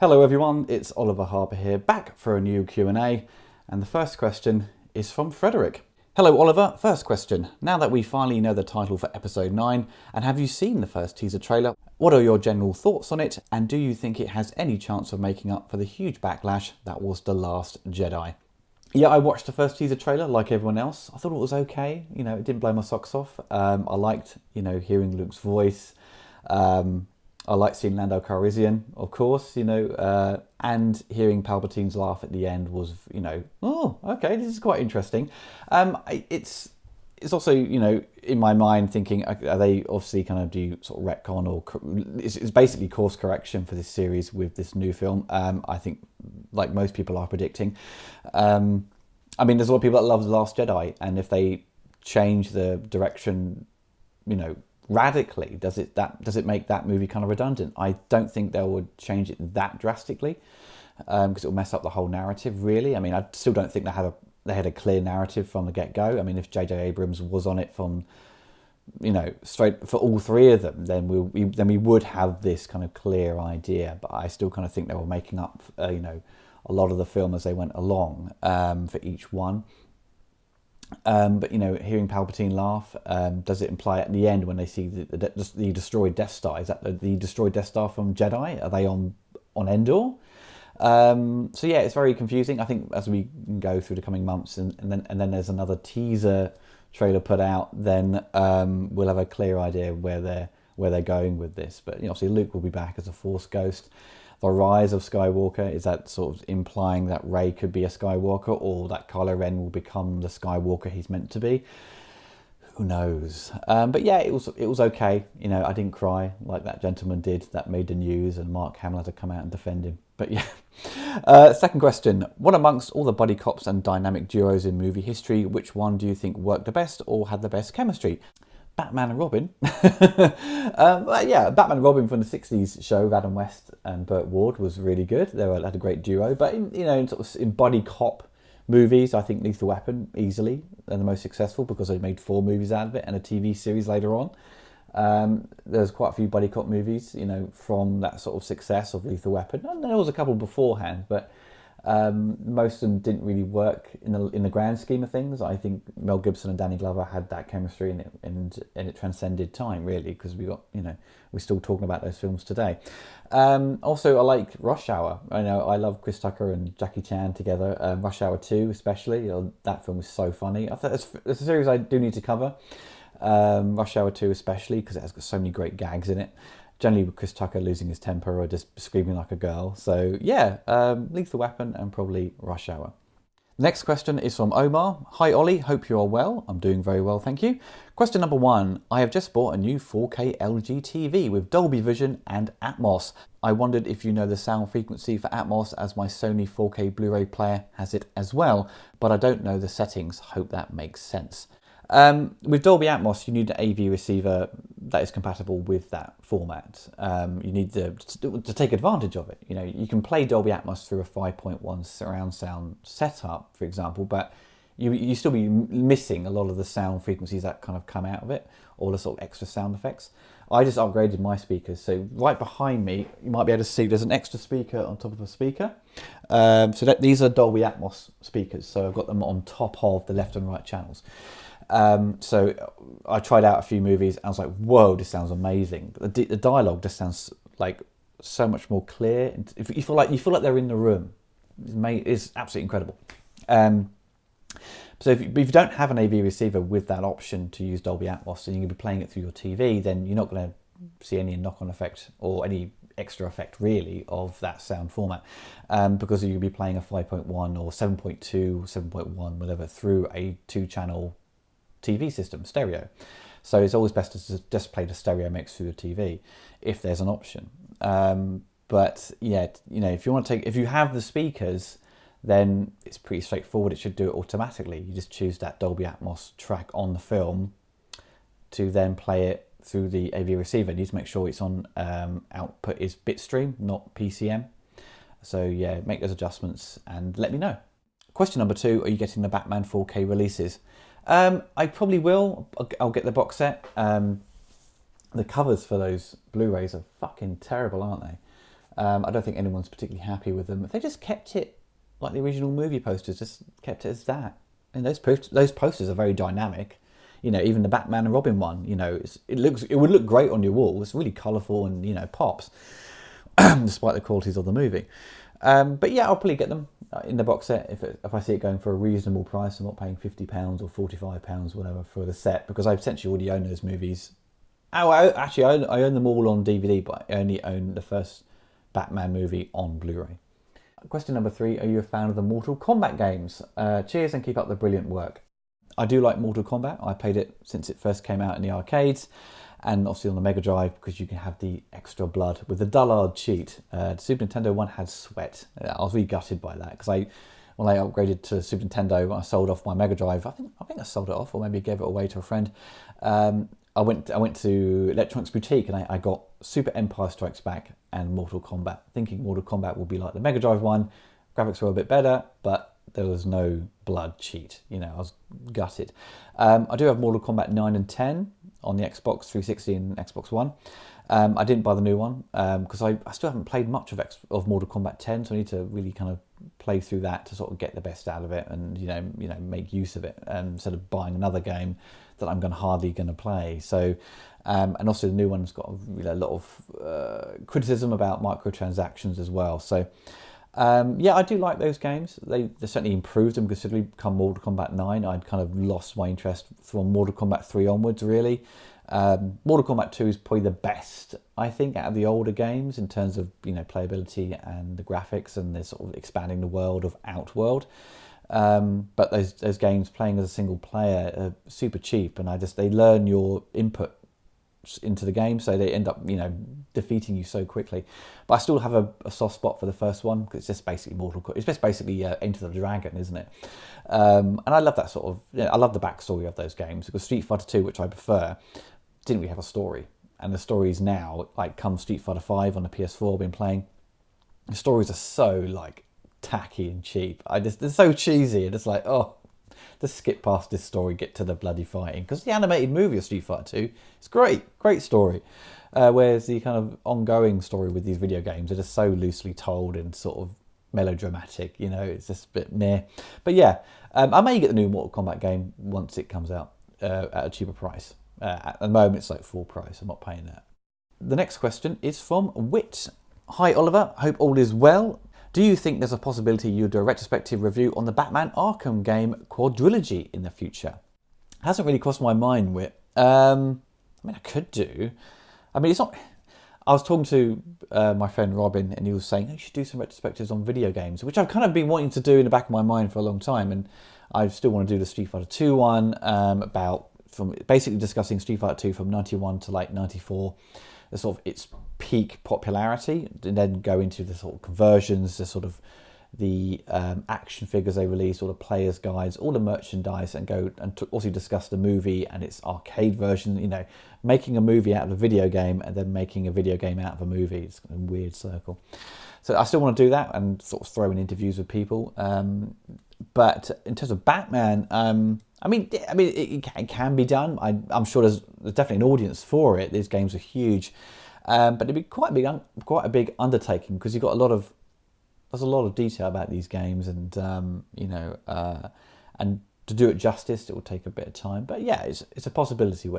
Hello everyone, it's Oliver Harper here, back for a new Q&A, and the first question is from Frederick. Hello Oliver, first question. Now that we finally know the title for episode 9, and have you seen the first teaser trailer, what are your general thoughts on it, and do you think it has any chance of making up for the huge backlash that was The Last Jedi? Yeah, I watched the first teaser trailer like everyone else. I thought it was okay, it didn't blow my socks off. I liked, hearing Luke's voice. I like seeing Lando Calrissian, of course, and hearing Palpatine's laugh at the end was, oh, okay, this is quite interesting. It's also, in my mind thinking, are they obviously kind of do sort of retcon or it's basically course correction for this series with this new film. I think, like most people are predicting. There's a lot of people that love The Last Jedi, and if they change the direction, radically, does it make that movie kind of redundant? I don't think they would change it that drastically, because it will mess up the whole narrative, really. I still don't think they had a clear narrative from the get-go. If J.J. Abrams was on it from, straight for all three of them, then we would have this kind of clear idea. But I still kind of think they were making up, a lot of the film as they went along, for each one. But hearing Palpatine laugh, does it imply at the end when they see the destroyed Death Star? Is that the destroyed Death Star from Jedi? Are they on Endor? So yeah, it's very confusing. I think as we go through the coming months, and then there's another teaser trailer put out, then we'll have a clear idea where they're going with this. But obviously Luke will be back as a Force ghost. The rise of Skywalker, is that sort of implying that Rey could be a Skywalker, or that Kylo Ren will become the Skywalker he's meant to be? Who knows? But yeah, it was okay. I didn't cry like that gentleman did that made the news, and Mark Hamill had to come out and defend him. But yeah. Second question. What amongst all the buddy cops and dynamic duos in movie history, which one do you think worked the best or had the best chemistry? Batman and Robin. Yeah, Batman and Robin from the 60s show with Adam West and Burt Ward was really good. They had a great duo. But in buddy cop movies, I think Lethal Weapon easily are the most successful, because they made 4 movies out of it and a TV series later on. There's quite a few buddy cop movies, from that sort of success of Lethal Weapon. And there was a couple beforehand, but most of them didn't really work in the grand scheme of things. I think Mel Gibson and Danny Glover had that chemistry, and it transcended time, really, because we're still talking about those films today. Also, I like Rush Hour. I love Chris Tucker and Jackie Chan together. Rush Hour 2 especially, that film was so funny. I thought it's a series I do need to cover. Rush Hour 2 especially, because it has got so many great gags in it. Generally with Chris Tucker losing his temper or just screaming like a girl. So yeah, Lethal Weapon and probably Rush Hour. Next question is from Omar. Hi Ollie, hope you are well. I'm doing very well, thank you. Question number 1. I have just bought a new 4K LG TV with Dolby Vision and Atmos. I wondered if you know the sound frequency for Atmos, as my Sony 4K Blu-ray player has it as well, but I don't know the settings. Hope that makes sense. With Dolby Atmos, you need an AV receiver that is compatible with that format. You need to take advantage of it. You can play Dolby Atmos through a 5.1 surround sound setup, for example, but you still be missing a lot of the sound frequencies that kind of come out of it, all the sort of extra sound effects. I just upgraded my speakers, so right behind me, you might be able to see there's an extra speaker on top of a speaker. These are Dolby Atmos speakers, so I've got them on top of the left and right channels. So I tried out a few movies and I was like, whoa, this sounds amazing. The dialogue just sounds like so much more clear. You feel like they're in the room. It's absolutely incredible. So if you don't have an AV receiver with that option to use Dolby Atmos, and you're going to be playing it through your TV, then you're not going to see any knock-on effect or any extra effect really of that sound format, because you'll be playing a 5.1 or 7.2, 7.1, whatever, through a 2-channel TV system, stereo. So it's always best to just play the stereo mix through the TV if there's an option. But yeah, if you have the speakers, then it's pretty straightforward. It should do it automatically. You just choose that Dolby Atmos track on the film to then play it through the AV receiver. You need to make sure it's on output is bitstream, not PCM. So yeah, make those adjustments and let me know. Question number 2, are you getting the Batman 4K releases? I probably will. I'll get the box set. The covers for those Blu-rays are fucking terrible, aren't they? I don't think anyone's particularly happy with them. They just kept it like the original movie posters, just kept it as that. And those posters are very dynamic. You know, even the Batman and Robin one, you know, it would look great on your wall. It's really colourful and, you know, pops, despite the qualities of the movie. But yeah, I'll probably get them in the box set if I see it going for a reasonable price. I'm not paying £50 or £45, whatever, for the set, because I essentially already own those movies. Oh, I own them all on DVD, but I only own the first Batman movie on Blu-ray. Question number 3, are you a fan of the Mortal Kombat games? Cheers and keep up the brilliant work. I do like Mortal Kombat. I played it since it first came out in the arcades, and obviously on the Mega Drive, because you can have the extra blood with the dullard cheat. The Super Nintendo one had sweat. I was really gutted by that, because when I upgraded to Super Nintendo, I sold off my Mega Drive. I think I sold it off, or maybe gave it away to a friend. I went to Electronics Boutique, and I got Super Empire Strikes Back and Mortal Kombat, thinking Mortal Kombat would be like the Mega Drive one. Graphics were a bit better, but there was no blood cheat. You know, I was gutted. I do have Mortal Kombat 9 and 10 on the Xbox 360 and Xbox One. I didn't buy the new one because I still haven't played much of Mortal Kombat 10, so I need to really kind of play through that to sort of get the best out of it and you know make use of it instead of buying another game that I'm hardly going to play. So and also the new one's got a lot of criticism about microtransactions as well. So yeah, I do like those games. They certainly improved them considerably. Come Mortal Kombat 9, I'd kind of lost my interest from Mortal Kombat 3 onwards, really. Mortal Kombat 2 is probably the best, I think, out of the older games in terms of playability and the graphics and the sort of expanding the world of Outworld. But those games playing as a single player are super cheap, and they learn your input into the game, so they end up defeating you so quickly. But I still have a soft spot for the first one, because it's just basically it's just basically Enter the Dragon, isn't it? And I love that sort of I love the backstory of those games, because Street Fighter 2, which I prefer, didn't really have a story, and the stories now, like come Street Fighter 5 on the PS4 I've been playing, the stories are so like tacky and cheap. They're so cheesy, and it's like, oh, just skip past this story, get to the bloody fighting. Because the animated movie of Street Fighter 2 is great story. Whereas the kind of ongoing story with these video games are just so loosely told and sort of melodramatic, it's just a bit meh. But yeah, I may get the new Mortal Kombat game once it comes out at a cheaper price. At the moment it's like full price, I'm not paying that. The next question is from Wit. Hi Oliver, hope all is well. Do you think there's a possibility you'll do a retrospective review on the Batman Arkham game quadrilogy in the future? Hasn't really crossed my mind, Wit. I mean, I could do. I mean, it's not... I was talking to my friend Robin, and he was saying, you should do some retrospectives on video games, which I've kind of been wanting to do in the back of my mind for a long time, and I still want to do the Street Fighter 2 one, from basically discussing Street Fighter 2 from 91 to like 94, the sort of its peak popularity, and then go into the sort of conversions, the sort of the action figures they released, all the players' guides, all the merchandise, and go and also discuss the movie and its arcade version. Making a movie out of a video game and then making a video game out of a movie. It's a weird circle. So I still want to do that and sort of throw in interviews with people. But in terms of Batman, I mean, it can be done. I'm sure there's definitely an audience for it. These games are huge, but it'd be quite a big undertaking, because you've got there's a lot of detail about these games, and and to do it justice, it will take a bit of time. But yeah, it's a possibility.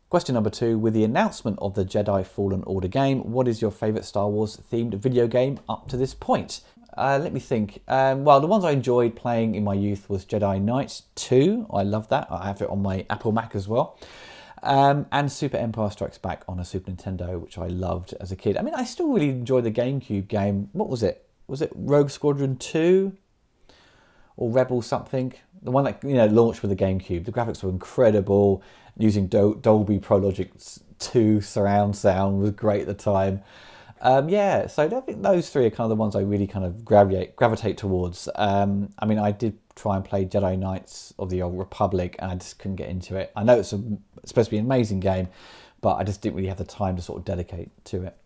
Question number 2: with the announcement of the Jedi Fallen Order game, what is your favourite Star Wars themed video game up to this point? Let me think. Well, the ones I enjoyed playing in my youth was Jedi Knight 2. I love that. I have it on my Apple Mac as well. And Super Empire Strikes Back on a Super Nintendo, which I loved as a kid. I mean, I still really enjoy the GameCube game. What was it? Was it Rogue Squadron 2? Or Rebel something? The one that launched with the GameCube. The graphics were incredible. Using Dolby Pro Logic 2 surround sound was great at the time. Yeah, so I think those three are kind of the ones I really kind of gravitate towards. I mean, I did try and play Jedi Knights of the Old Republic, and I just couldn't get into it. I know it's supposed to be an amazing game, but I just didn't really have the time to sort of dedicate to it.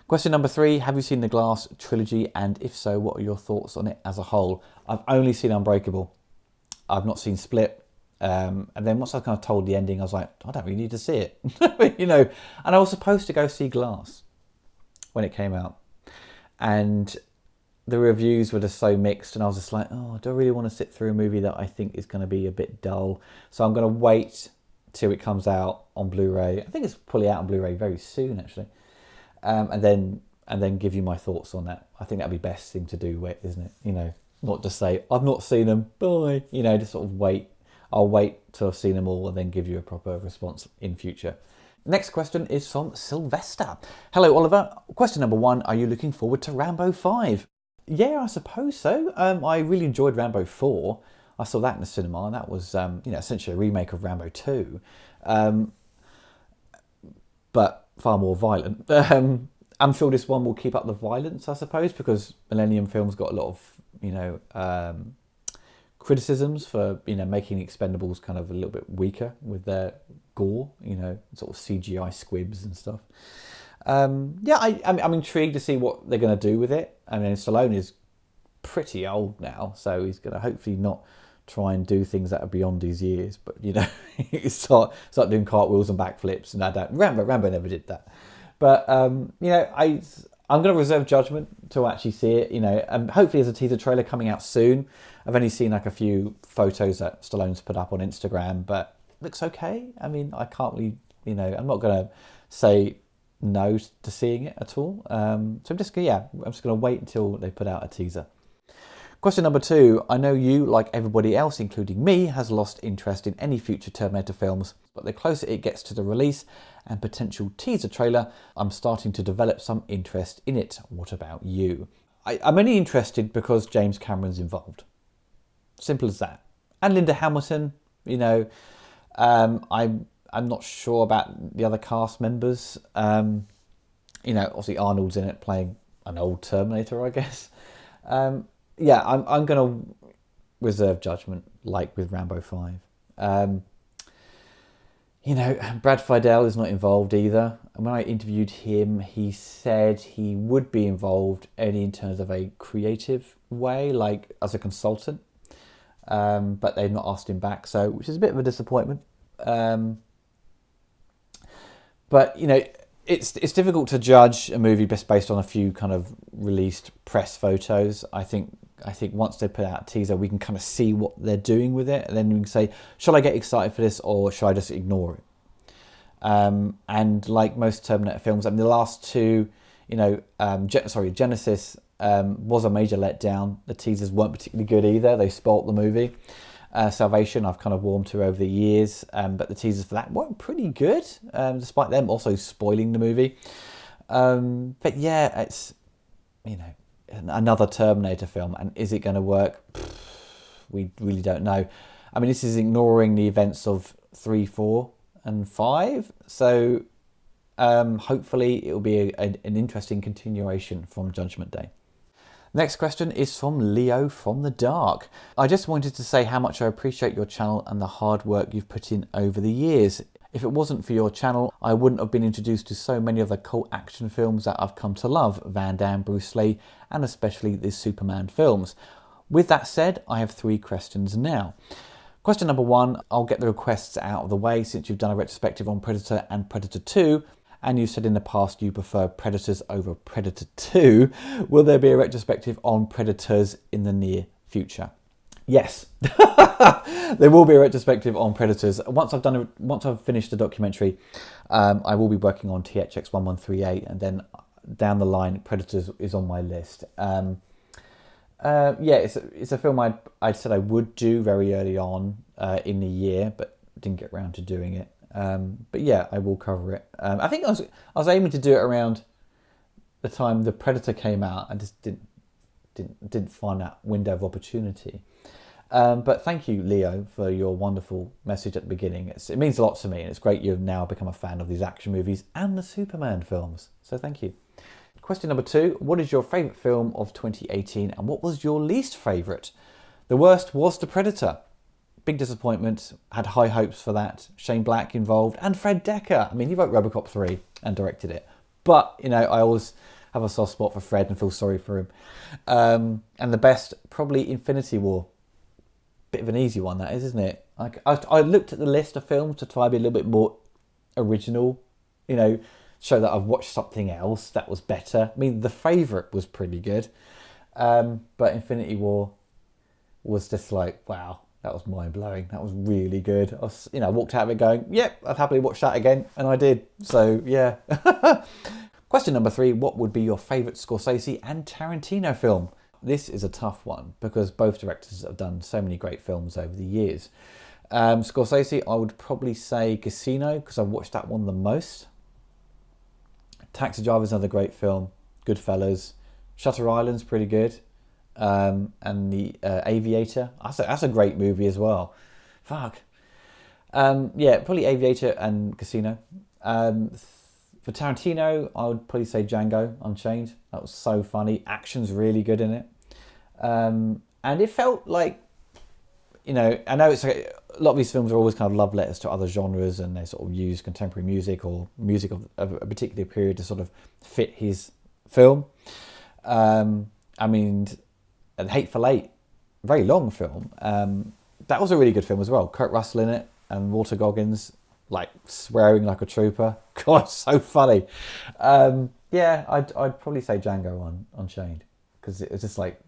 Question number 3, have you seen the Glass trilogy, and if so, what are your thoughts on it as a whole? I've only seen Unbreakable. I've not seen Split. And then once I kind of told the ending, I was like, I don't really need to see it. And I was supposed to go see Glass when it came out. and the reviews were just so mixed, and I was just like, oh, do I really want to sit through a movie that I think is going to be a bit dull? So I'm going to wait till it comes out on Blu-ray. I think it's probably out on Blu-ray very soon, actually, and then give you my thoughts on that. I think that'd be best thing to do, isn't it? You know, not just say I've not seen them, bye. You know, just sort of wait. I'll wait till I've seen them all and then give you a proper response in future. Next question is from Sylvester. Hello, Oliver. Question number 1: are you looking forward to Rambo 5? Yeah, I suppose so. I really enjoyed Rambo 4. I saw that in the cinema, and that was essentially a remake of Rambo 2, but far more violent. I'm sure this one will keep up the violence, I suppose, because Millennium Films got a lot of criticisms for making the Expendables kind of a little bit weaker with their gore, sort of CGI squibs and stuff. I'm intrigued to see what they're going to do with it. I mean, Stallone is pretty old now, so he's going to hopefully not try and do things that are beyond his years. But start doing cartwheels and backflips, and I don't. Rambo never did that. But I'm going to reserve judgment to actually see it. And hopefully there's a teaser trailer coming out soon. I've only seen like a few photos that Stallone's put up on Instagram, but it looks okay. I mean, I can't really, I'm not going to say no to seeing it at all. So I'm just going to wait until they put out a teaser. Question number 2. I know you, like everybody else, including me, has lost interest in any future Terminator films, but the closer it gets to the release and potential teaser trailer, I'm starting to develop some interest in it. What about you? I'm only interested because James Cameron's involved. Simple as that. And Linda Hamilton, I'm not sure about the other cast members. Obviously Arnold's in it playing an old Terminator, I guess. I'm going to reserve judgment, like with Rambo 5. Brad Fiedel is not involved either. And when I interviewed him, he said he would be involved only in terms of a creative way, like as a consultant. But they've not asked him back, which is a bit of a disappointment. But it's difficult to judge a movie just based on a few kind of released press photos. I think once they put out a teaser, we can kind of see what they're doing with it, and then we can say, shall I get excited for this or shall I just ignore it? And like most Terminator films, I mean, the last two, Genesis was a major letdown. The teasers weren't particularly good either. They spoilt the movie. Salvation, I've kind of warmed to over the years, but the teasers for that weren't pretty good, despite them also spoiling the movie. But yeah, it's another Terminator film, and is it going to work? We really don't know. I mean, this is ignoring the events of 3, 4, and 5, so hopefully it will be an interesting continuation from Judgment Day. Next question is from Leo from the Dark. I just wanted to say how much I appreciate your channel and the hard work you've put in over the years. If it wasn't for your channel, I wouldn't have been introduced to so many of the cult action films that I've come to love, Van Damme, Bruce Lee, and especially the Superman films. With that said, I have 3 questions now. Question number 1, I'll get the requests out of the way since you've done a retrospective on Predator and Predator 2, and you said in the past you prefer Predators over Predator 2. Will there be a retrospective on Predators in the near future? Yes, there will be a retrospective on Predators. Once I've finished the documentary, I will be working on THX 1138, and then down the line, Predators is on my list. It's a film I said I would do very early on in the year, but didn't get around to doing it. But yeah, I will cover it. I think I was aiming to do it around the time the Predator came out. I just didn't find that window of opportunity. But thank you, Leo, for your wonderful message at the beginning. It means a lot to me, and it's great you've now become a fan of these action movies and the Superman films. So thank you. Question number 2, what is your favourite film of 2018 and what was your least favourite? The worst was The Predator. Big disappointment, had high hopes for that. Shane Black involved and Fred Dekker. I mean, he wrote RoboCop 3 and directed it. But, I always have a soft spot for Fred and feel sorry for him. And the best, probably Infinity War. Bit of an easy one, that is, isn't it? I looked at the list of films to try to be a little bit more original, show that I've watched something else that was better. I mean, The Favourite was pretty good, but Infinity War was just like, wow, that was mind-blowing. That was really good. I walked out of it going, yep, I'd happily watch that again, and I did. So, yeah. Question number 3, what would be your favourite Scorsese and Tarantino film? This is a tough one because both directors have done so many great films over the years. Scorsese, I would probably say Casino because I've watched that one the most. Taxi Driver's another great film. Goodfellas. Shutter Island's pretty good. And The Aviator. That's a great movie as well. Fuck. Yeah, probably Aviator and Casino. For Tarantino, I would probably say Django Unchained. That was so funny. Action's really good in it. And it felt like, I know it's a lot of these films are always kind of love letters to other genres, and they sort of use contemporary music or music of a particular period to sort of fit his film. I mean, Hateful Eight, very long film. That was a really good film as well. Kurt Russell in it and Walter Goggins, like swearing like a trooper. God, so funny. Yeah, I'd probably say Django Unchained because it was just like,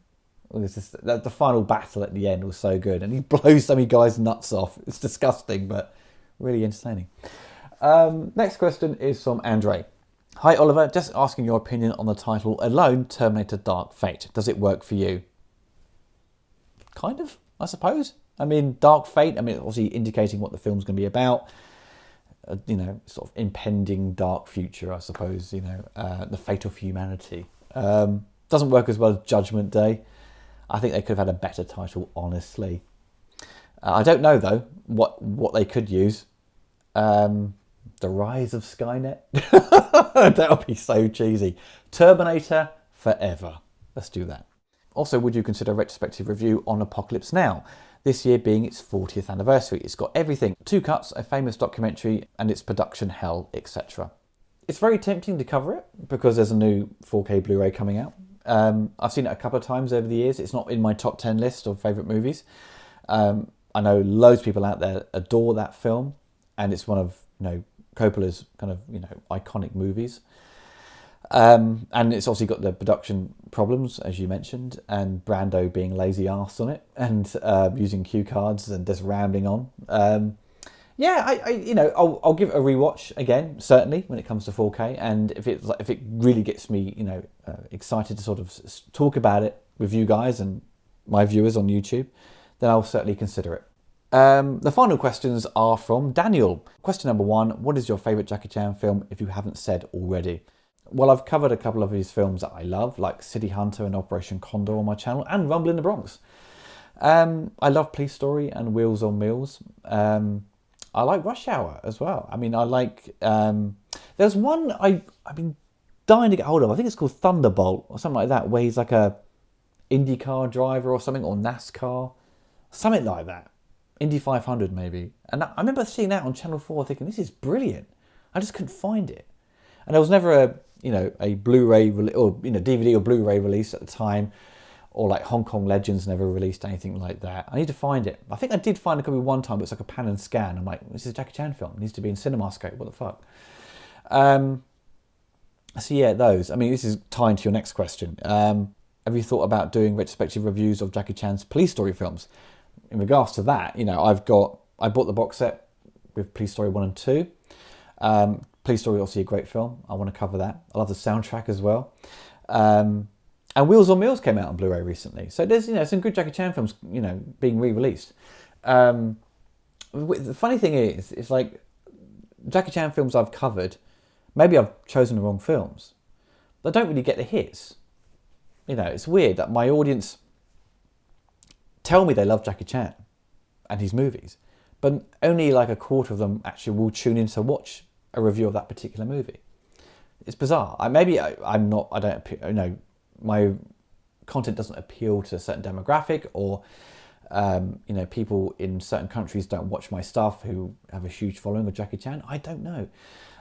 the final battle at the end was so good, and he blows so many guys' nuts off. It's disgusting, but really entertaining. Next question is from Andre. Hi Oliver, just asking your opinion on the title alone, Terminator Dark Fate. Does it work for you? Kind of, I suppose. I mean, Dark Fate, obviously indicating what the film's going to be about. Sort of impending dark future, I suppose, the fate of humanity. Doesn't work as well as Judgment Day. I think they could have had a better title, honestly. I don't know, though, what they could use. The Rise of Skynet? That would be so cheesy. Terminator Forever. Let's do that. Also, would you consider a retrospective review on Apocalypse Now? This year being its 40th anniversary. It's got everything. 2 cuts, a famous documentary, and its production hell, etc. It's very tempting to cover it because there's a new 4K Blu-ray coming out. I've seen it a couple of times over the years. It's not in my top 10 list of favourite movies. I know loads of people out there adore that film, and it's one of Coppola's kind of iconic movies. And it's obviously got the production problems, as you mentioned, and Brando being lazy arse on it, and using cue cards and just rambling on. I'll give it a rewatch again, certainly when it comes to 4K, and if it really gets me, excited to sort of talk about it with you guys and my viewers on YouTube, then I'll certainly consider it. The final questions are from Daniel. Question number 1: what is your favourite Jackie Chan film? If you haven't said already. Well, I've covered a couple of his films that I love, like City Hunter and Operation Condor on my channel, and Rumble in the Bronx. I love Police Story and Wheels on Meals. I like Rush Hour as well. I like... there's one I've been dying to get hold of. I think it's called Thunderbolt or something like that, where he's like a IndyCar driver or something, or NASCAR. Something like that. Indy 500 maybe. And I remember seeing that on Channel 4 thinking, this is brilliant. I just couldn't find it. And there was never a Blu-ray or DVD or Blu-ray release at the time, or like Hong Kong Legends never released anything like that. I need to find it. I think I did find a copy one time, but it's like a pan and scan. I'm like, this is a Jackie Chan film. It needs to be in CinemaScope. What the fuck? So yeah, those. This is tying to your next question. Have you thought about doing retrospective reviews of Jackie Chan's Police Story films? In regards to that, I bought the box set with Police Story 1 and 2. Police Story, obviously a great film. I want to cover that. I love the soundtrack as well. And Wheels on Meals came out on Blu-ray recently. So there's, some good Jackie Chan films, being re-released. The funny thing is, it's like Jackie Chan films I've covered, maybe I've chosen the wrong films. But I don't really get the hits. It's weird that my audience tell me they love Jackie Chan and his movies, but only like a quarter of them actually will tune in to watch a review of that particular movie. It's bizarre. My content doesn't appeal to a certain demographic, or people in certain countries don't watch my stuff who have a huge following of Jackie Chan. I don't know.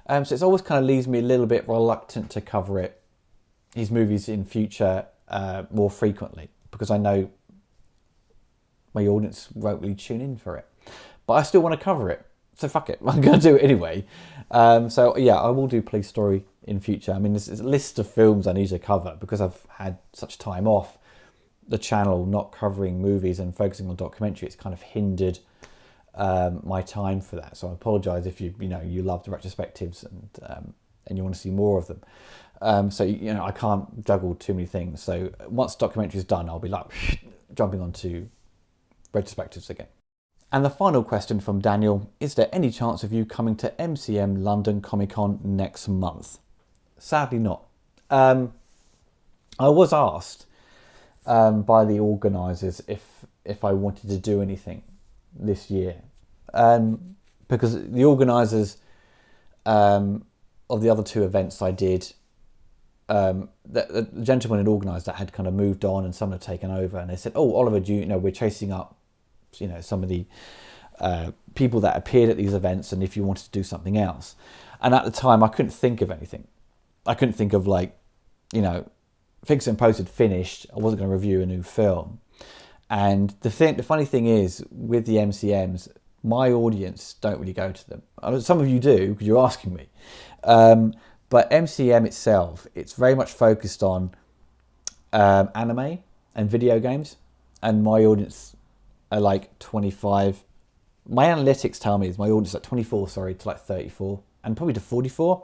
So it's always kind of leaves me a little bit reluctant to cover his movies in future more frequently, because I know my audience won't really tune in for it. But I still want to cover it. So fuck it, I'm going to do it anyway. So yeah, I will do police story in future. I mean, there's a list of films I need to cover because I've had such time off the channel, not covering movies and focusing on documentary. It's kind of hindered my time for that. So I apologise if you love the retrospectives and you want to see more of them. So I can't juggle too many things. So once documentary is done, I'll be like jumping onto retrospectives again. And the final question from Daniel: is there any chance of you coming to MCM London Comic Con next month? Sadly not. I was asked by the organisers if I wanted to do anything this year, because the organisers of the other two events I did, the gentleman had organised that had kind of moved on and someone had taken over, and they said, "Oh, Oliver, we're chasing up some of the people that appeared at these events, and if you wanted to do something else." And at the time I couldn't think of anything. I couldn't think of Fix and Post had finished. I wasn't going to review a new film. And the funny thing is, with the MCMs, my audience don't really go to them. Some of you do, because you're asking me. But MCM itself, it's very much focused on anime and video games. And my audience are like 25. My analytics tell me my audience is like 24, to like 34. And probably to 44.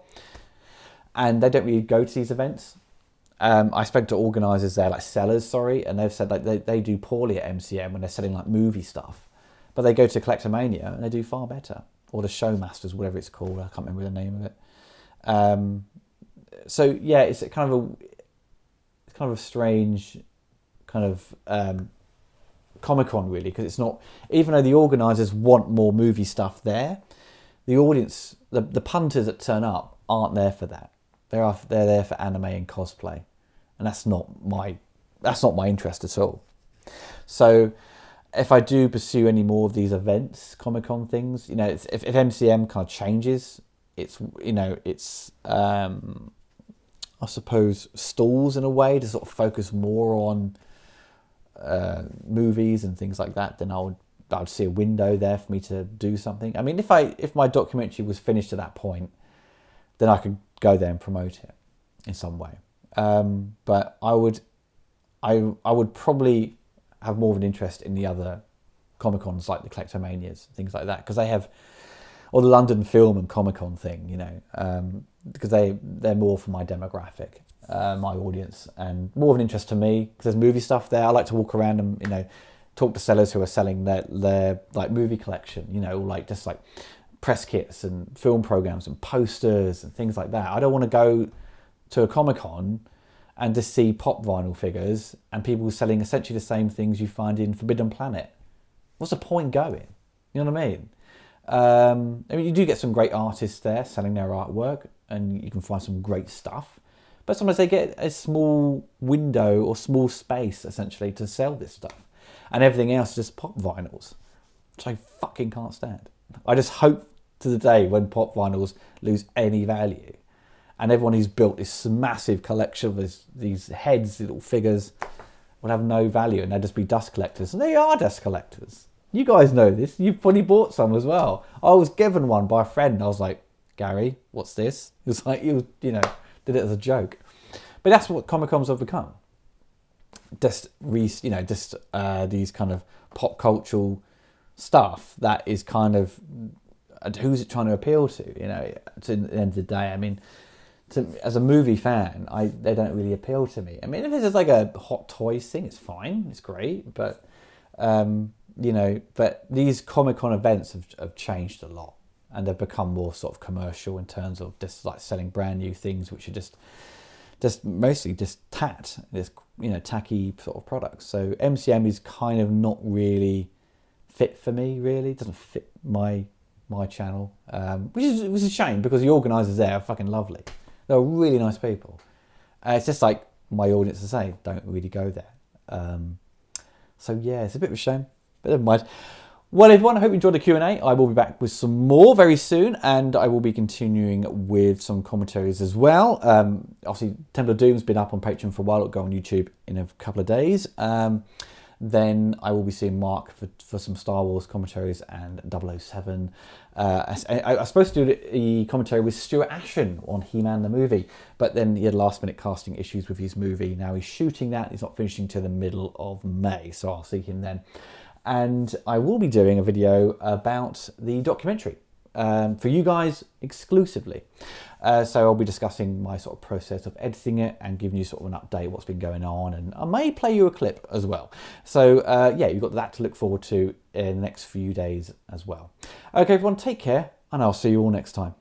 And they don't really go to these events. I spoke to organisers there, like sellers, and they've said like they do poorly at MCM when they're selling like movie stuff, but they go to Collectomania and they do far better, or the Showmasters, whatever it's called. I can't remember the name of it. So yeah, it's kind of a strange kind of Comic-Con really, because it's not, even though the organisers want more movie stuff there, the audience, the punters that turn up aren't there for that. They're there for anime and cosplay, and that's not my interest at all. So if I do pursue any more of these events, Comic-Con things, if MCM kind of changes, it's I suppose stalls in a way to sort of focus more on movies and things like that, then I would see a window there for me to do something. I mean, if my documentary was finished at that point, then I could go there and promote it in some way. But I would probably have more of an interest in the other Comic-Cons, like the Collectomanias, things like that, because they have, or the London Film and Comic-Con thing, because they're more for my demographic, my audience, and more of an interest to me, because there's movie stuff there. I like to walk around and, talk to sellers who are selling their like movie collection, like just like press kits and film programs and posters and things like that. I don't want to go to a Comic-Con and just see pop vinyl figures and people selling essentially the same things you find in Forbidden Planet. What's the point going? You know what I mean? I mean, you do get some great artists there selling their artwork, and you can find some great stuff. But sometimes they get a small window or small space essentially to sell this stuff, and everything else is just pop vinyls, which I fucking can't stand. I just hope to the day when pop vinyls lose any value, and everyone who's built this massive collection of these heads, little figures, will have no value, and they'll just be dust collectors. And they are dust collectors. You guys know this. You've probably bought some as well. I was given one by a friend, and I was like, "Gary, what's this?" It was like, did it as a joke. But that's what Comic-Cons have become. Just these kind of pop cultural stuff that is kind of, who's it trying to appeal to? To the end of the day, I mean, as a movie fan, they don't really appeal to me. I mean, if it's just like a Hot Toys thing, it's fine, it's great, but but these Comic-Con events have changed a lot, and they've become more sort of commercial in terms of just like selling brand new things, which are just mostly just tacky sort of products. So MCM is kind of not really fit for me. Really, it doesn't fit my channel, which is a shame, because the organisers there are fucking lovely. They're really nice people. It's just like my audience, to say, don't really go there. So yeah, it's a bit of a shame, but never mind. Well, everyone, I hope you enjoyed the Q&A. I will be back with some more very soon, and I will be continuing with some commentaries as well. Obviously, Temple of Doom's been up on Patreon for a while. It'll go on YouTube in a couple of days. then I will be seeing Mark for some Star Wars commentaries and 007. I was supposed to do the commentary with Stuart Ashen on He-Man the movie, but then he had last minute casting issues with his movie. Now he's shooting that, he's not finishing till the middle of May, so I'll see him then. And I will be doing a video about the documentary for you guys exclusively. So I'll be discussing my sort of process of editing it and giving you sort of an update what's been going on, and I may play you a clip as well. So yeah, you've got that to look forward to in the next few days as well. Okay everyone, take care, and I'll see you all next time.